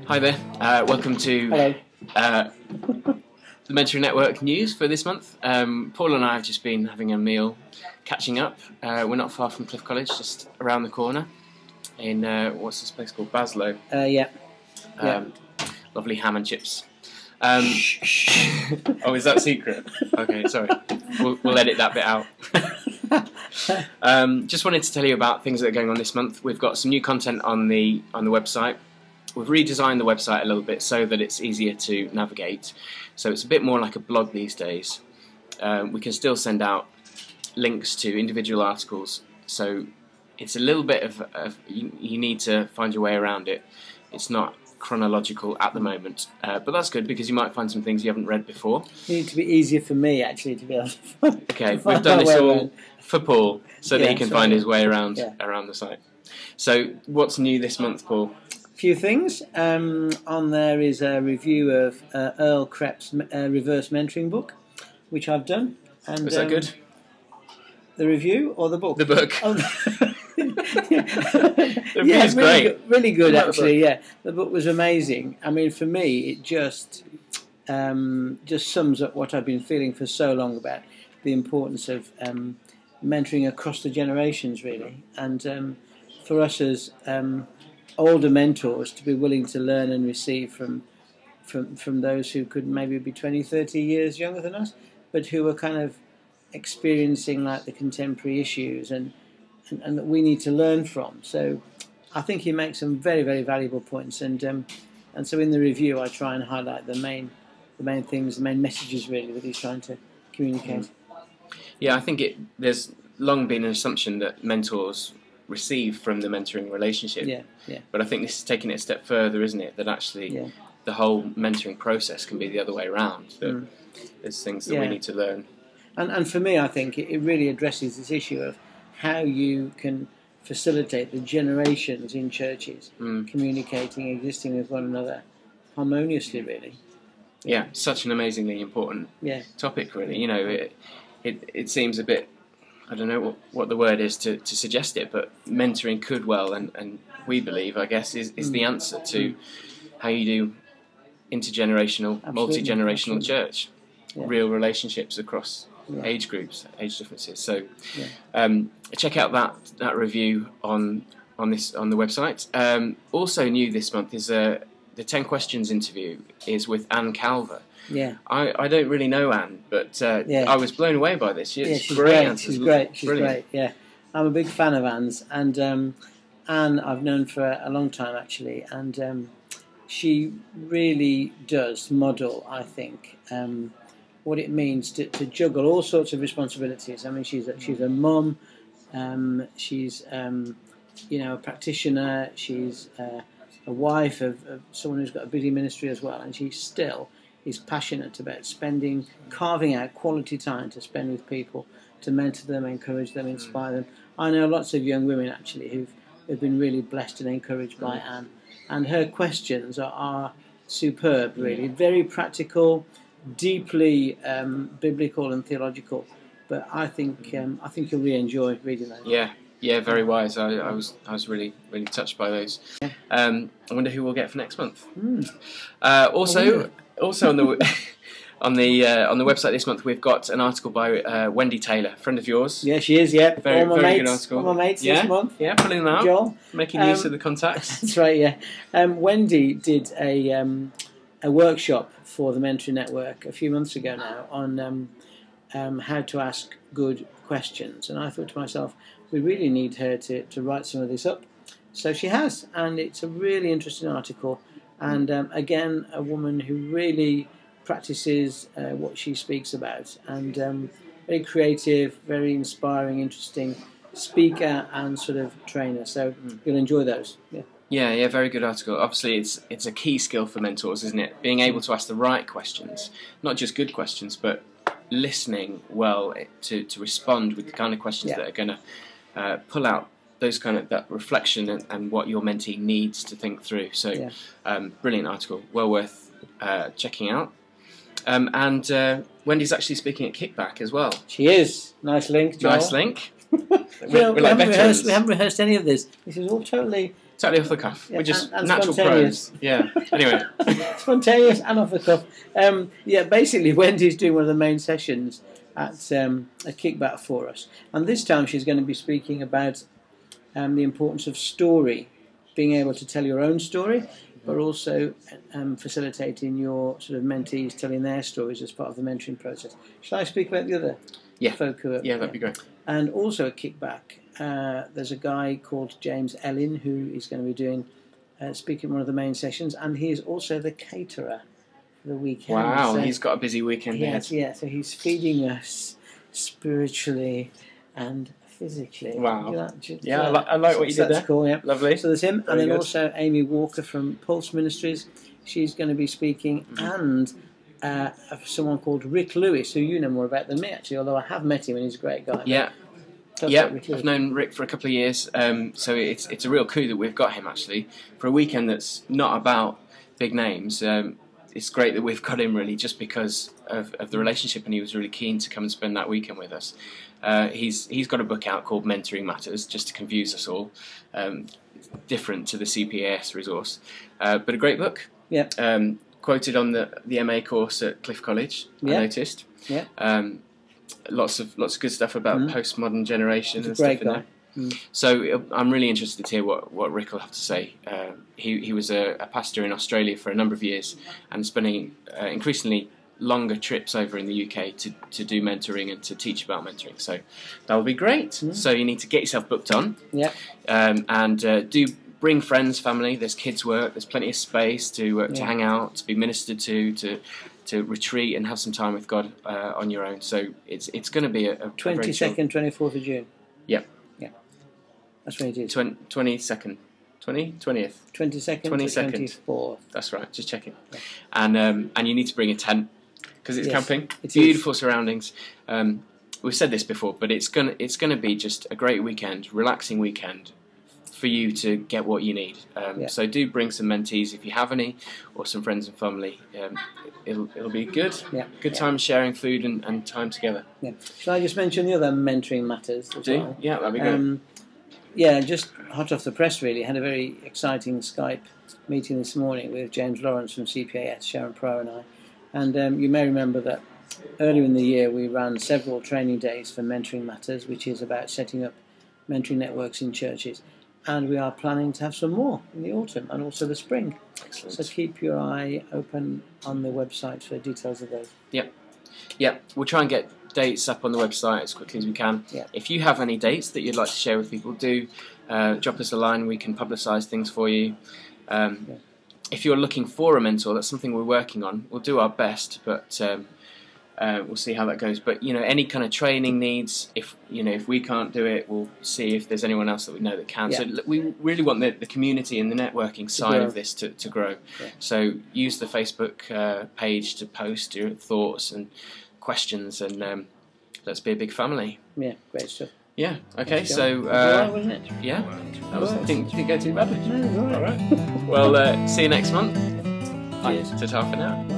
Hi there, welcome to Hello. The Mentoring Network news for this month. Paul and I have just been having a meal, catching up. We're not far from Cliff College, just around the corner in, what's this place called? Baslow. Yeah. Lovely ham and chips. Oh, is that secret? Okay, sorry. We'll edit that bit out. Just wanted to tell you about things that are going on this month. We've got some new content on the website. We've redesigned the website a little bit so that it's easier to navigate. So it's a bit more like a blog these days. We can still send out links to individual articles. So it's a little bit of you need to find your way around it. It's not chronological at the moment, but that's good because you might find some things you haven't read before. It needs to be easier for me actually to be able to Okay, we've done this all for Paul so that he can find his way around the site. So what's new this month, Paul? Few things. On there is a review of Earl Krepp's reverse mentoring book, which I've done. And, was that good? The review or the book? The book. Oh, The review is great. Really good actually. Yeah, the book was amazing. I mean, for me, it just sums up what I've been feeling for so long about the importance of mentoring across the generations, really, and for us as older mentors to be willing to learn and receive from those who could maybe be 20, 30 years younger than us, but who are kind of experiencing like the contemporary issues and that we need to learn from. So I think he makes some very, very valuable points, and so in the review I try and highlight the main things, the main messages really that he's trying to communicate. Yeah, I think there's long been an assumption that mentors receive from the mentoring relationship. Yeah. But I think this is taking it a step further, isn't it? That actually the whole mentoring process can be the other way around. That there's things that we need to learn. And for me, I think it really addresses this issue of how you can facilitate the generations in churches communicating, existing with one another harmoniously, really. Yeah, such an amazingly important topic, really. You know, it seems a bit, I don't know what the word is to suggest it, but mentoring could well, and we believe, I guess, is the answer to how you do intergenerational, multi-generational church, real relationships across age groups, age differences. So check out that review on the website. Also new this month is the 10 Questions interview is with Anne Calver. Yeah, I don't really know Anne, but I was blown away by this. She's great. She's great. Yeah, I'm a big fan of Anne's, and Anne I've known for a long time actually, and she really does model, I think, what it means to juggle all sorts of responsibilities. I mean, she's a mum, she's a practitioner, she's a wife of someone who's got a busy ministry as well, and she still is passionate about carving out quality time to spend with people, to mentor them, encourage them, inspire them. I know lots of young women actually who've been really blessed and encouraged by Anne, and her questions are superb, really, very practical, deeply biblical and theological. But I think you'll really enjoy reading those. Yeah, very wise. I was really touched by those. I wonder who we'll get for next month. Also on the on the website this month we've got an article by Wendy Taylor, friend of yours. Yeah, she is. Yeah, very good article. All my mates this month. Yeah, pulling them out. Joel, making use of the contacts. That's right. Yeah, Wendy did a workshop for the Mentoring Network a few months ago now on how to ask good questions, and I thought to myself, we really need her to write some of this up. So she has, and it's a really interesting article. And again, a woman who really practices what she speaks about, and very creative, very inspiring, interesting speaker and sort of trainer. So you'll enjoy those. Yeah, very good article. Obviously, it's a key skill for mentors, isn't it? Being able to ask the right questions, not just good questions, but listening well to respond with the kind of questions that are going to pull out those kind of that reflection and what your mentee needs to think through. So, brilliant article, well worth checking out. And Wendy's actually speaking at Kickback as well. She is. Nice link, Joel. Nice link. we haven't rehearsed any of this. This is all totally off the cuff. We're just and natural pros. Yeah. Anyway, spontaneous and off the cuff. Basically, Wendy's doing one of the main sessions at a Kickback for us, and this time she's going to be speaking about the importance of story, being able to tell your own story, but also facilitating your sort of mentees telling their stories as part of the mentoring process. Shall I speak about the other folk who are... Yeah, that'd be great. And also at Kickback, there's a guy called James Ellin who is going to be doing speaking one of the main sessions, and he is also the caterer for the weekend. Wow, so he's got a busy weekend ahead. Yeah, so he's feeding us spiritually and physically. Wow. I like what you did there. That's cool, yeah. Lovely. So there's him, and then also Amy Walker from Pulse Ministries. She's going to be speaking, and someone called Rick Lewis, who you know more about than me, actually, although I have met him and he's a great guy. Yeah. I've known Rick for a couple of years, so it's a real coup that we've got him, actually, for a weekend that's not about big names. It's great that we've got him, really, just because of the relationship, and he was really keen to come and spend that weekend with us. He's got a book out called Mentoring Matters, just to confuse us all. Different to the CPAS resource, but a great book. Yeah. Quoted on the MA course at Cliff College, I noticed. Yeah. Lots of good stuff about postmodern generation and stuff in there. Mm. So I'm really interested to hear what Rick will have to say. He was a pastor in Australia for a number of years and spending increasingly longer trips over in the UK to do mentoring and to teach about mentoring. So that will be great. Mm. So you need to get yourself booked on. Yeah. And do bring friends, family. There's kids' work. There's plenty of space to hang out, to be ministered to retreat and have some time with God on your own. So it's going to be a 22nd, 24th of June. Yep. Yeah. That's when it is. 22nd. 20th? 22nd, 24th. That's right, just checking. Yeah. And you need to bring a tent, because it's camping. It's beautiful surroundings. We've said this before, but it's gonna be just a great weekend, relaxing weekend, for you to get what you need. So do bring some mentees if you have any, or some friends and family. It'll be good. Yeah. Good time sharing food and time together. Yeah. Shall I just mention the other mentoring matters as well? Yeah, that'd be good. Just hot off the press, really. Had a very exciting Skype meeting this morning with James Lawrence from CPAS, Sharon Pro and I. And you may remember that earlier in the year we ran several training days for Mentoring Matters, which is about setting up mentoring networks in churches. And we are planning to have some more in the autumn and also the spring. Excellent. So keep your eye open on the website for details of those. Yep. We'll try and get dates up on the website as quickly as we can. Yeah. If you have any dates that you'd like to share with people, do drop us a line. We can publicise things for you. If you're looking for a mentor, that's something we're working on. We'll do our best, but we'll see how that goes. But any kind of training needs, if we can't do it, we'll see if there's anyone else that we know that can. Yeah. So we really want the community and the networking side of this to grow. Yeah. So use the Facebook page to post your thoughts and questions, and let's be a big family. Yeah, great stuff. Yeah. Okay. So wasn't it? Yeah, that was didn't go too badly. No, all right. Well, see you next month. Cheers. Ta-ta for now.